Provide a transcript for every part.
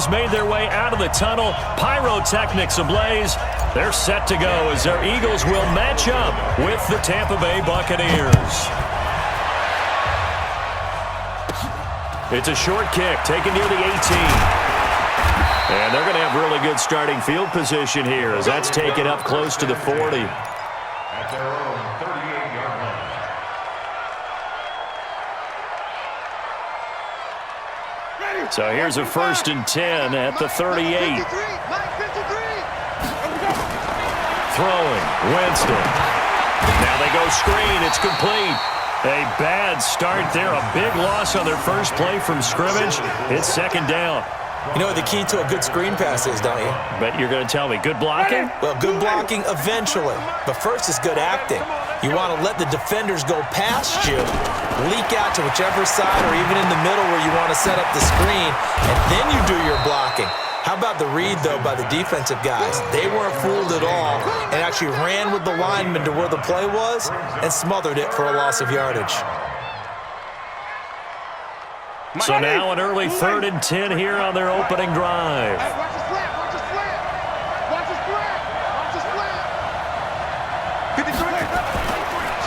has made their way out of the tunnel. Pyrotechnics ablaze. They're set to go as their Eagles will match up with the Tampa Bay Buccaneers. It's a short kick taken near the 18. And they're going to have really good starting field position here as that's taken up close to the 40. At their own 38-yard line. So here's a 1st and 10 at the 38. Throwing, Winston. Now they go screen. It's complete. A bad start there. A big loss on their first play from scrimmage. It's 2nd down. You know what the key to a good screen pass is, don't you? But you're going to tell me, good blocking? Well, good blocking eventually. But first is good acting. You want to let the defenders go past you, leak out to whichever side or even in the middle where you want to set up the screen, and then you do your blocking. How about the read, though, by the defensive guys? They weren't fooled at all and actually ran with the lineman to where the play was and smothered it for a loss of yardage. So now an early 3rd and 10 here on their opening drive. Watch the slant, watch the slant. Watch the slant, watch the slant.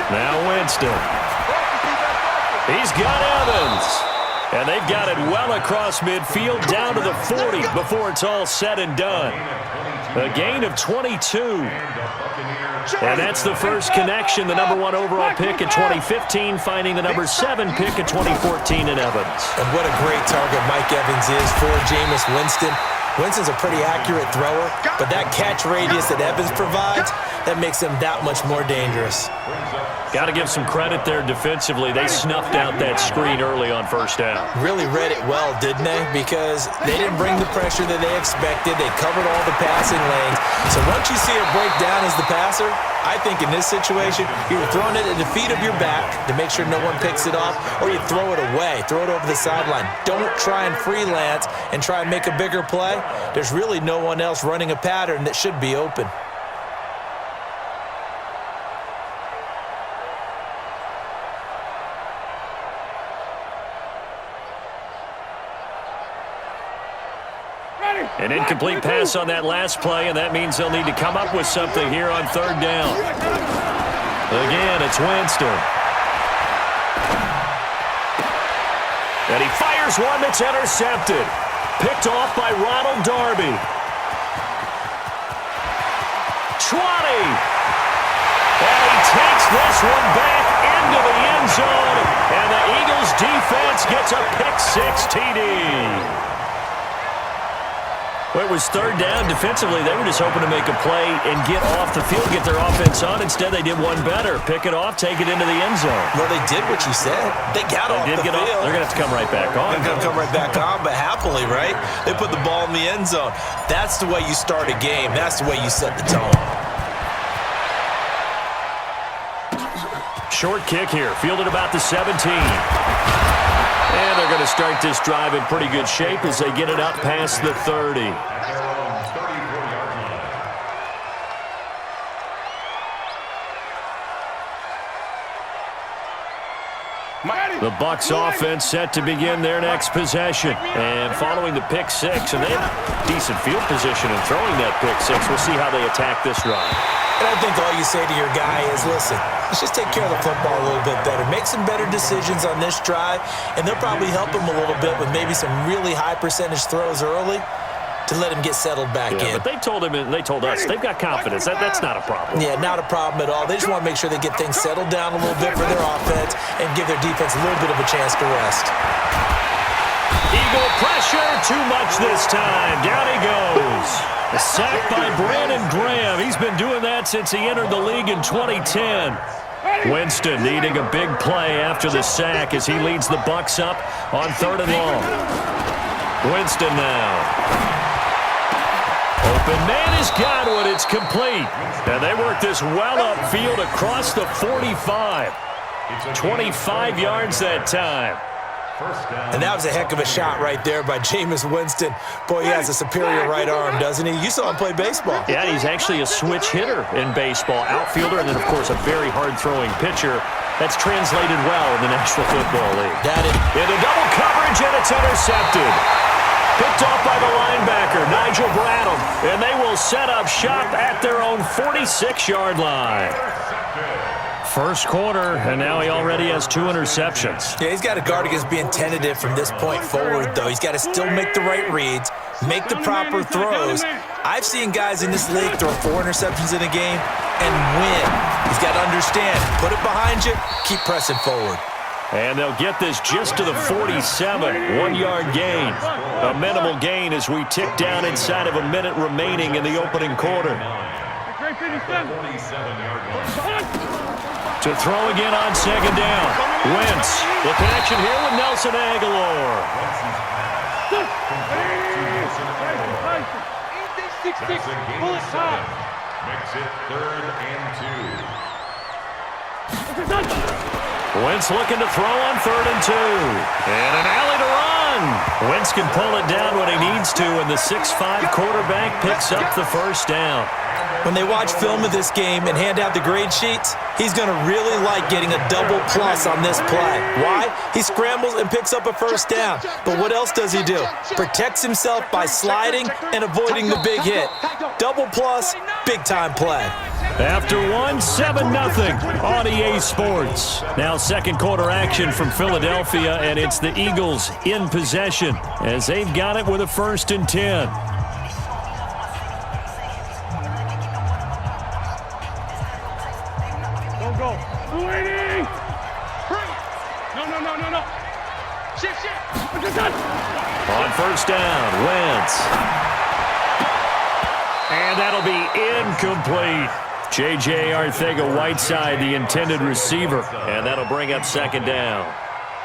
Now Winston. He's got Evans. And they've got it well across midfield down to the 40 before it's all said and done. A gain of 22. And that's the first connection, the number 1 overall pick in 2015, finding the number 7 pick in 2014 in Evans. And what a great target Mike Evans is for Jameis Winston. Winston's a pretty accurate thrower, but that catch radius that Evans provides, that makes him that much more dangerous. Got to give some credit there defensively. They snuffed out that screen early on 1st down. Really read it well, didn't they? Because they didn't bring the pressure that they expected. They covered all the passing lanes. So once you see it break down as the passer, I think in this situation, you're throwing it at the feet of your back to make sure no one picks it off, or you throw it away, throw it over the sideline. Don't try and freelance and try and make a bigger play. There's really no one else running a pattern that should be open. An incomplete pass on that last play, and that means they'll need to come up with something here on 3rd down. Again, it's Winston. And he fires one that's intercepted. Picked off by Ronald Darby. 20. And he takes this one back into the end zone, and the Eagles defense gets a pick-6 TD. Well, it was 3rd down. Defensively, they were just hoping to make a play and get off the field, get their offense on. Instead, they did one better. Pick it off, take it into the end zone. Well, they did what you said. They got off the field. They're going to have to come right back on. They're going to come right back on, but happily, right? They put the ball in the end zone. That's the way you start a game. That's the way you set the tone. Short kick here, fielded about the 17. And they're going to start this drive in pretty good shape as they get it up past the 30. The Bucs offense set to begin their next possession. And following the pick-6, and they have decent field position in throwing that pick-6. We'll see how they attack this drive. And I think all you say to your guy is, listen, let's just take care of the football a little bit better. Make some better decisions on this drive, and they'll probably help him a little bit with maybe some really high percentage throws early to let him get settled back in. But they told him and they told us they've got confidence. That's not a problem. Yeah, not a problem at all. They just want to make sure they get things settled down a little bit for their offense and give their defense a little bit of a chance to rest. Eagle pressure, too much this time. Down he goes. A sack by Brandon Graham. He's been doing that since he entered the league in 2010. Winston needing a big play after the sack as he leads the Bucs up on 3rd and long. Winston now. Open man has got one. It's complete. And they work this well upfield across the 45. 25 yards that time. And that was a heck of a shot right there by Jameis Winston. Boy, he has a superior right arm, doesn't he? You saw him play baseball. Yeah, he's actually a switch hitter in baseball. Outfielder, and then, of course, a very hard-throwing pitcher. That's translated well in the National Football League. That is. Into double coverage, and it's intercepted. Picked off by the line set up shop at their own 46-yard line. First quarter, and now he already has 2 interceptions. Yeah, he's got to guard against being tentative from this point forward, though. He's got to still make the right reads, make the proper throws. I've seen guys in this league throw 4 interceptions in a game and win. He's got to understand, put it behind you, keep pressing forward. And they'll get this just to the 47, 1-yard gain. A minimal gain as we tick down inside of a minute remaining in the opening quarter. To throw again on second down. Wentz, the connection here with Nelson Aguilar. Makes it 3rd and 2. Wentz looking to throw on 3rd and 2. And an alley to run. Wentz can pull it down when he needs to, and the 6'5" quarterback picks up the first down. When they watch film of this game and hand out the grade sheets, he's going to really like getting a double plus on this play. Why? He scrambles and picks up a first down. But what else does he do? Protects himself by sliding and avoiding the big hit. Double plus, big-time play. After 7-0 on EA Sports. Now second quarter action from Philadelphia, and it's the Eagles in possession as they've got it with a 1st and 10. Go. Waiting. No. Shift. On first down, Wentz. And that'll be incomplete. J.J. Arcega-Whiteside, the intended receiver. And that'll bring up second down.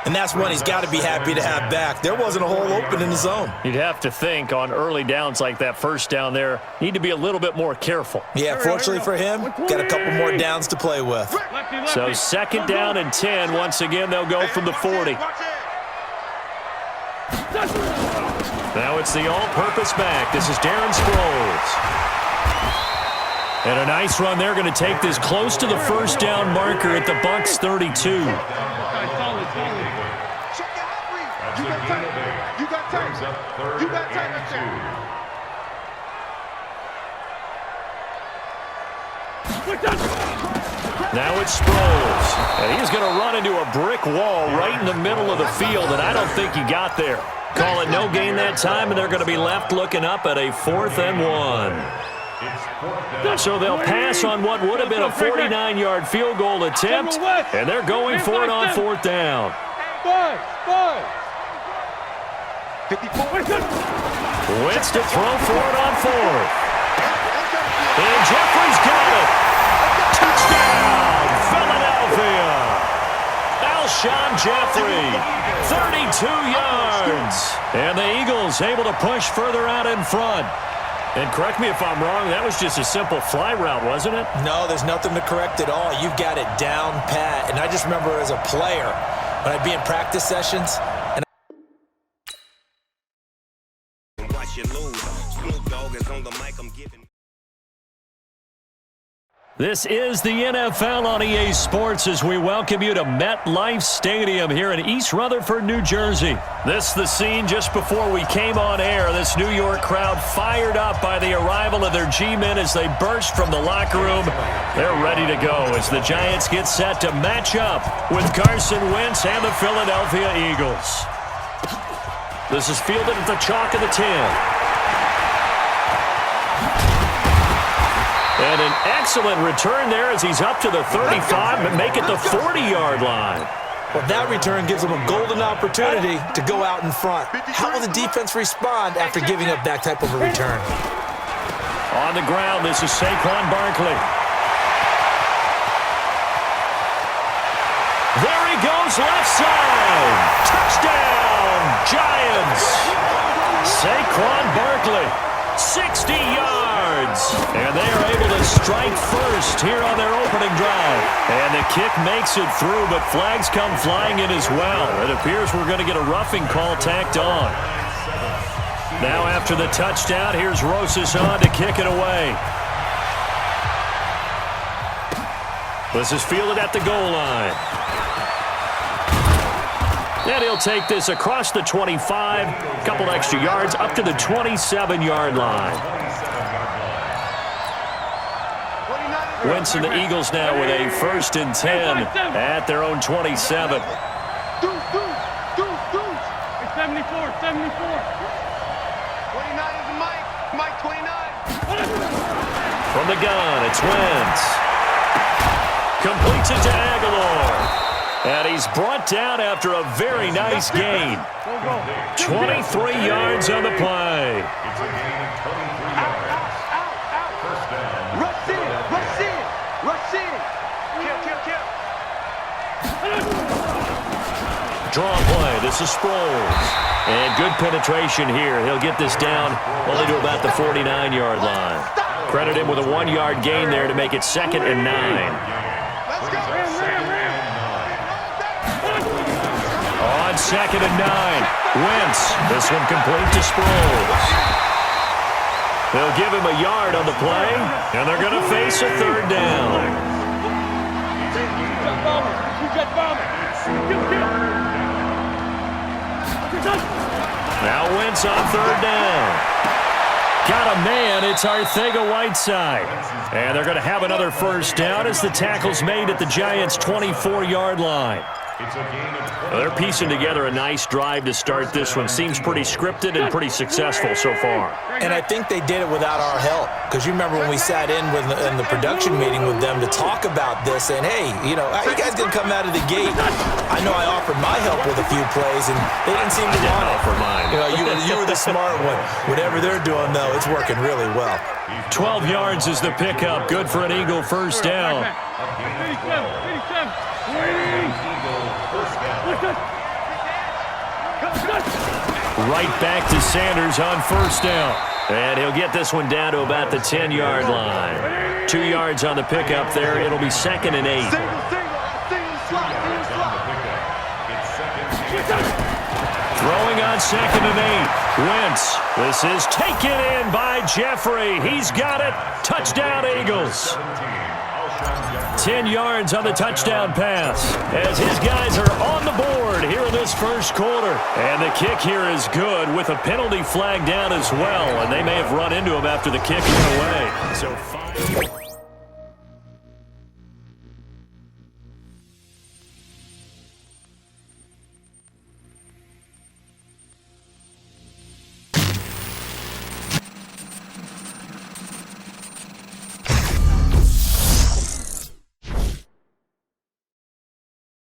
And that's one he's got to be happy to have back. There wasn't a hole open in the zone. You'd have to think on early downs like that first down there, need to be a little bit more careful. Yeah, fortunately for him, got a couple more downs to play with. So second down and 10. Once again, they'll go from the 40. Now it's the all-purpose back. This is Darren Sproles. And a nice run there, going to take this close to the first down marker at the Bucs 32. You got time. Now it's Sproles. And he's going to run into a brick wall right in the middle of the field, and I don't think he got there. Call it no gain that time, and they're going to be left looking up at a 4th and 1. So they'll pass on what would have been a 49-yard field goal attempt, and they're going for it on 4th down. Wentz to throw for it on 4th. And Jeffrey's got it. Touchdown, Philadelphia. Alshon Jeffrey, 32 yards. And the Eagles able to push further out in front. And correct me if I'm wrong, that was just a simple fly route, wasn't it? No, there's nothing to correct at all. You've got it down pat. And I just remember as a player, when I'd be in practice sessions, and watch you lose. Snoop Dogg is on the mic, I'm giving. This is the NFL on EA Sports as we welcome you to MetLife Stadium here in East Rutherford, New Jersey. This is the scene just before we came on air. This New York crowd fired up by the arrival of their G-men as they burst from the locker room. They're ready to go as the Giants get set to match up with Carson Wentz and the Philadelphia Eagles. This is fielded at the chalk of the 10. And an excellent return there as he's up to the 35, but make it the 40-yard line. Well, that return gives them a golden opportunity to go out in front. How will the defense respond after giving up that type of a return? On the ground, this is Saquon Barkley. There he goes, left side. Touchdown, Giants. Saquon Barkley, 60 yards. And they are able to strike first here on their opening drive. And the kick makes it through, but flags come flying in as well. It appears we're going to get a roughing call tacked on. Now after the touchdown, here's Rosas on to kick it away. This is fielded at the goal line. And he'll take this across the 25, a couple extra yards, up to the 27-yard line. Wentz and the Eagles now with a 1st and 10 at their own 27. Deuce. 74. 29 is Mike. Mike 29. From the gun, it's Wentz. Completes it to Aguilar. And he's brought down after a very nice gain. 23 yards on the play. It's a gain of 23 yards. First down. Rush in. Draw play. This is Sproles. And good penetration here. He'll get this down only to about the 49-yard line. Credit him with a 1-yard gain there to make it 2nd and 9. Let's go. On 2nd and 9, Wentz. This one complete to Sproles. They'll give him a yard on the play, and they're going to face a 3rd down. Now Wentz on 3rd down. Got a man, it's Arcega-Whiteside. And they're going to have another 1st down as the tackle's made at the Giants' 24-yard line. It's a gain of 20. Well, they're piecing together a nice drive to start this one. Seems pretty scripted and pretty successful so far. And I think they did it without our help. Because you remember when we sat in the production meeting with them to talk about this, and hey, you know, how you guys going to come out of the gate? I know I offered my help with a few plays, and they didn't seem to want it. Offer mine. You know, you were the smart one. Whatever they're doing, though, it's working really well. 12 yards is the pickup. Good for an Eagle 1st down. Right back to Sanders on 1st down. And he'll get this one down to about the 10-yard line. 2 yards on the pickup there. It'll be 2nd and 8. Throwing on 2nd and 8. Wentz. This is taken in by Jeffrey. He's got it. Touchdown, Eagles. 10 yards on the touchdown pass as his guys are on the board here in this 1st quarter. And the kick here is good with a penalty flag down as well. And they may have run into him after the kick went away. So 5